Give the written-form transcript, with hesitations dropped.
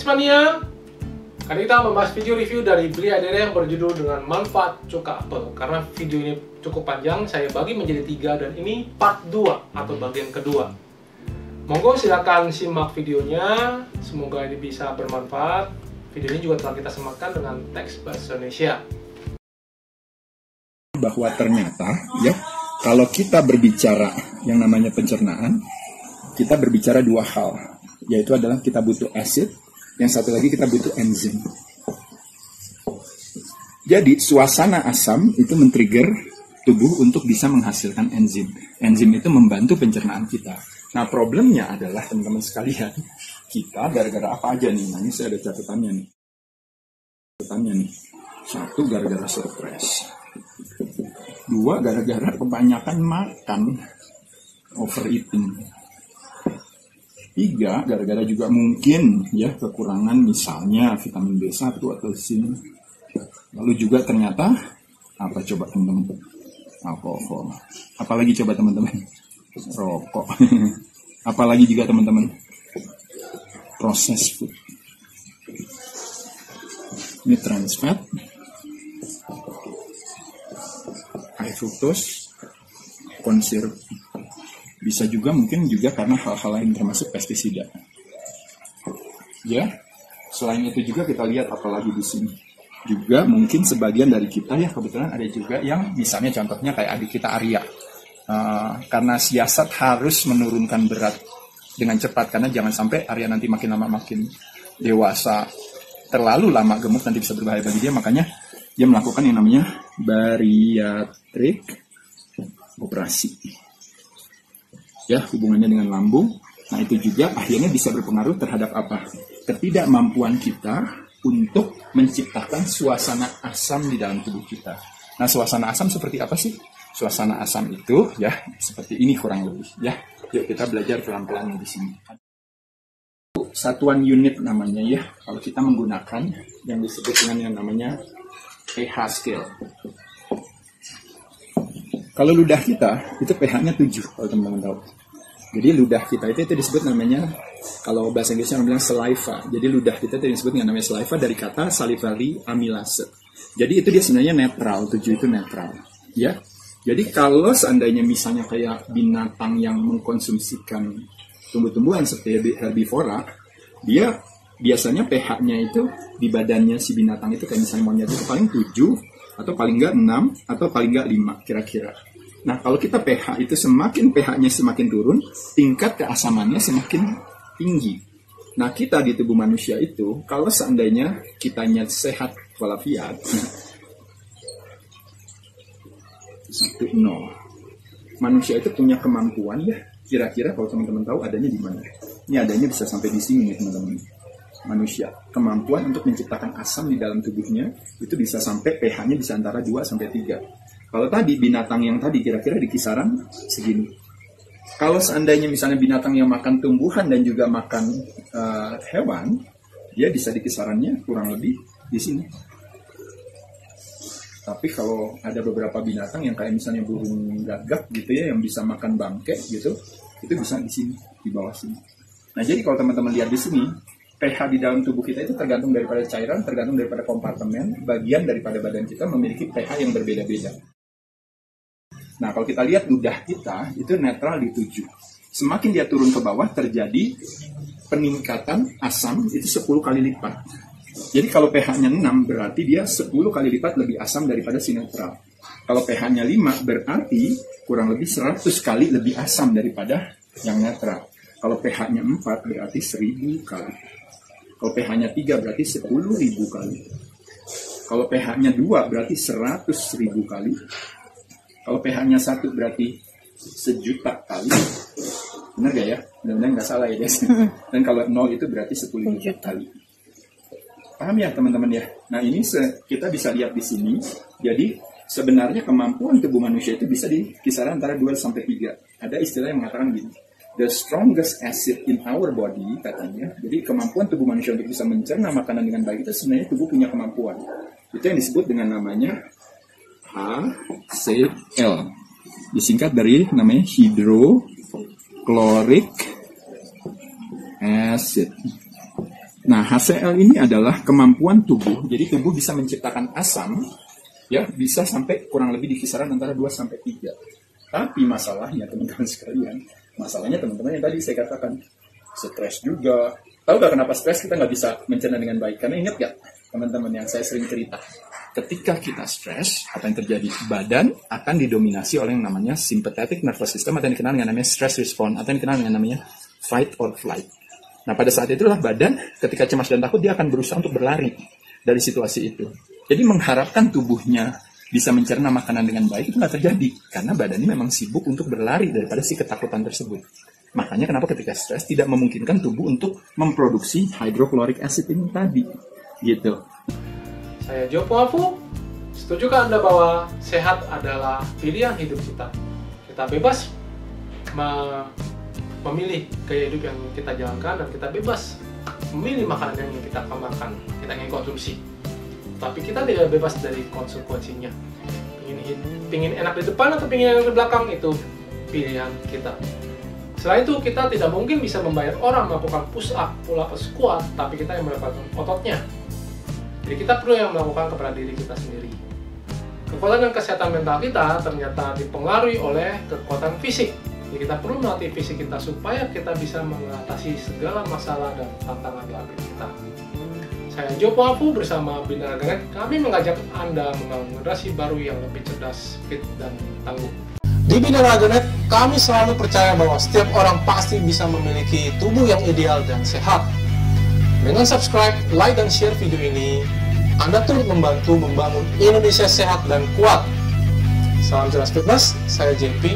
Mania. Kali kita membahas video review dari Beli Adere yang berjudul dengan manfaat cuka apel. Karena video ini cukup panjang, saya bagi menjadi 3 dan ini part 2 atau bagian kedua. Monggo silakan simak videonya, semoga ini bisa bermanfaat. Video ini juga telah kita sematkan dengan teks bahasa Indonesia. Bahwa ternyata ya, kalau kita berbicara yang namanya pencernaan, kita berbicara dua hal, yaitu adalah kita butuh acid, yang satu lagi kita butuh enzim. Jadi suasana asam itu men-trigger tubuh untuk bisa menghasilkan enzim. Enzim itu membantu pencernaan kita. Nah, problemnya adalah teman-teman sekalian, kita gara-gara apa aja nih? Nah, ini saya ada catatannya nih. Satu, gara-gara stres. Dua, gara-gara kebanyakan makan, overeating. Tiga, gara-gara juga mungkin ya kekurangan misalnya vitamin B1 atau zinc. Lalu juga ternyata apa coba teman-teman? Alkohol. Apalagi coba teman-teman? Rokok. Apalagi juga teman-teman? Processed food. Ini trans fat, high fructose, corn syrup. Bisa juga mungkin juga karena hal-hal lain termasuk pestisida. Ya, selain itu juga kita lihat apalagi di sini. Juga mungkin sebagian dari kita ya kebetulan ada juga yang misalnya contohnya kayak adik kita Arya. Karena siasat harus menurunkan berat dengan cepat karena jangan sampai Arya nanti makin lama makin dewasa, terlalu lama gemuk nanti bisa berbahaya bagi dia, makanya dia melakukan yang namanya bariatrik operasi. Ya, hubungannya dengan lambung. Nah, itu juga akhirnya bisa berpengaruh terhadap apa? Ketidakmampuan kita untuk menciptakan suasana asam di dalam tubuh kita. Nah, suasana asam seperti apa sih? Suasana asam itu ya seperti ini kurang lebih ya. Yuk kita belajar pelan-pelan di sini. Satuan unit namanya ya. Kalau kita menggunakan yang disebut dengan yang namanya pH scale. Kalau ludah kita itu pH-nya 7 kalau teman-teman tahu. Jadi ludah kita itu disebut namanya, kalau bahasa Inggrisnya bilang saliva. Jadi ludah kita itu disebut dengan namanya saliva dari kata salivary amylase. Jadi itu dia sebenarnya netral, 7 itu netral. Ya. Jadi kalau seandainya misalnya kayak binatang yang mengkonsumsikan tumbuh-tumbuhan seperti herbivora, dia biasanya pH-nya itu di badannya si binatang itu kayak misalnya monyet itu paling 7 atau paling enggak 6 atau paling enggak 5 kira-kira. Nah, kalau kita pH itu semakin pH-nya semakin turun, tingkat keasamannya semakin tinggi. Nah, kita di tubuh manusia itu kalau seandainya kitanya sehat walafiat 1,0. Manusia itu punya kemampuan ya, kira-kira kalau teman-teman tahu adanya di mana? Ini adanya bisa sampai di sini nih teman-teman. Manusia, kemampuan untuk menciptakan asam di dalam tubuhnya itu bisa sampai pH-nya bisa antara 2 sampai 3. Kalau tadi binatang yang tadi kira-kira di kisaran segini. Kalau seandainya misalnya binatang yang makan tumbuhan dan juga makan hewan, dia bisa di kisarannya kurang lebih di sini. Tapi kalau ada beberapa binatang yang kayak misalnya burung gagak gitu ya, yang bisa makan bangke gitu, itu bisa di sini, di bawah sini. Nah, jadi kalau teman-teman lihat di sini, pH di dalam tubuh kita itu tergantung daripada cairan, tergantung daripada kompartemen, bagian daripada badan kita memiliki pH yang berbeda-beda. Nah, kalau kita lihat ludah kita, itu netral di 7. Semakin dia turun ke bawah, terjadi peningkatan asam itu 10 kali lipat. Jadi kalau pH-nya 6, berarti dia 10 kali lipat lebih asam daripada si netral. Kalau pH-nya 5, berarti kurang lebih 100 kali lebih asam daripada yang netral. Kalau pH-nya 4, berarti 1000 kali. Kalau pH-nya 3, berarti 10.000 kali. Kalau pH-nya 2, berarti 100.000 kali. Kalau pH-nya 1, berarti 1.000.000 kali. Benar gak ya? Benar-benar nggak salah ya guys. Dan kalau 0 itu berarti 10.000 kali. Paham ya teman-teman ya? Nah, ini kita bisa lihat di sini. Jadi sebenarnya kemampuan tubuh manusia itu bisa di kisaran antara 2 sampai 3. Ada istilah yang mengatakan gini. The strongest acid in our body, katanya. Jadi kemampuan tubuh manusia untuk bisa mencerna makanan dengan baik itu sebenarnya tubuh punya kemampuan. Itu yang disebut dengan namanya HCl. Disingkat dari namanya hydrochloric acid. Nah, HCl ini adalah kemampuan tubuh. Jadi tubuh bisa menciptakan asam, ya bisa sampai kurang lebih di kisaran antara 2 sampai 3. Tapi masalahnya teman-teman sekalian, masalahnya teman-teman yang tadi saya katakan, stres juga. Tahu gak kenapa stres kita nggak bisa mencerna dengan baik? Karena ingat gak teman-teman yang saya sering cerita, ketika kita stres, apa yang terjadi? Badan akan didominasi oleh yang namanya sympathetic nervous system, atau yang dikenal dengan namanya stress response, atau yang dikenal dengan namanya fight or flight. Nah, pada saat itulah badan ketika cemas dan takut, dia akan berusaha untuk berlari dari situasi itu. Jadi mengharapkan tubuhnya bisa mencerna makanan dengan baik itu nggak terjadi, karena badannya memang sibuk untuk berlari daripada si ketakutan tersebut. Makanya kenapa ketika stres tidak memungkinkan tubuh untuk memproduksi hydrochloric acid ini tadi, gitu. Saya Joe Poafu. Setujukah Anda bahwa sehat adalah pilihan hidup kita? Kita bebas memilih gaya hidup yang kita jalankan, dan kita bebas memilih makanan yang ingin kita makan, kita ingin konsumsi. Tapi kita tidak bebas dari konsekuensinya. Pingin enak di depan atau pingin enak di belakang, itu pilihan kita. Selain itu, kita tidak mungkin bisa membayar orang melakukan push up, pull up, squat, tapi kita yang melakukan ototnya. Jadi kita perlu yang melakukan kepada diri kita sendiri. Kekuatan dan kesehatan mental kita ternyata dipengaruhi oleh kekuatan fisik. Jadi kita perlu melatih fisik kita supaya kita bisa mengatasi segala masalah dan tantangan dalam hidup kita. Saya Joe Poafu bersama Bina Ganet. Kami mengajak Anda membangun generasi baru yang lebih cerdas, fit, dan tangguh. Di Bina Ganet, kami selalu percaya bahwa setiap orang pasti bisa memiliki tubuh yang ideal dan sehat. Dengan subscribe, like, dan share video ini, Anda turut membantu membangun Indonesia sehat dan kuat. Salam jelas fitness, saya JP.